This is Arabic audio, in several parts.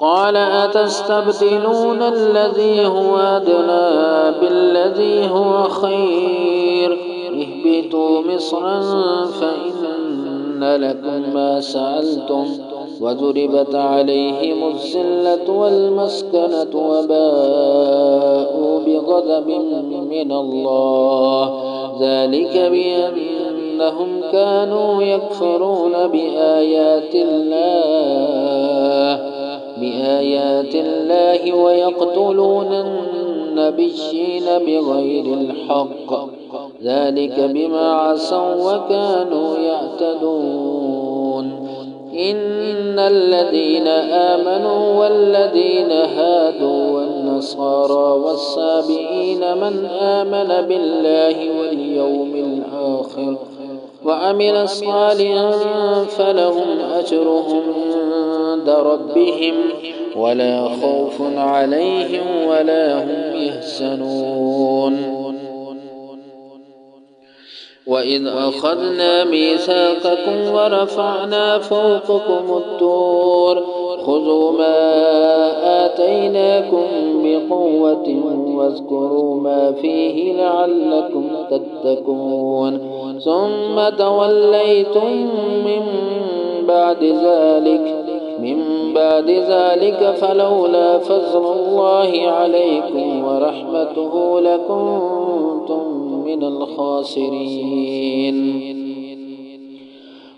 قال أتستبدلون الذي هو أدنى بالذي هو خير اهبطوا مصرا فإن لكم ما سألتم وضربت عليهم الذلة والمسكنة وباءوا بغضب من الله ذلك بأنهم كانوا يكفرون بآيات الله ويقتلون النبيين بغير الحق ذلك بما عصوا وكانوا يعتدون إن الذين آمنوا والذين هادوا والنصارى والسابئين من آمن بالله واليوم الآخر وعمل صالحا فلهم أجرهم عند ربهم ولا خوف عليهم ولا هم يحزنون وإذ أخذنا ميثاقكم ورفعنا فوقكم الطور خذوا ما آتيناكم بقوة واذكروا ما فيه لعلكم تتقون ثم توليتم من بعد ذلك فلولا فضل الله عليكم ورحمته لكنتم من الخاسرين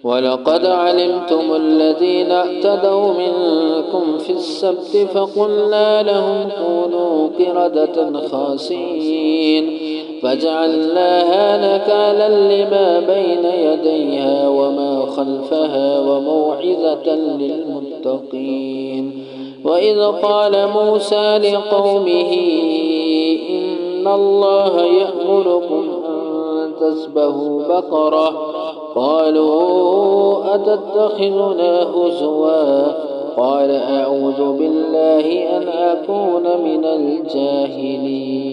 ولقد علمتم الذين اعتدوا منكم في السبت فقلنا لهم كونوا قردة خاسئين فجعلناها نكالا لما بين يديها وما خلفها وموعظة للمتقين وإذ قال موسى لقومه إن الله يأمركم أن تذبحوا بقرة قالوا أتتخذنا هزوا قال أعوذ بالله أن أكون من الجاهلين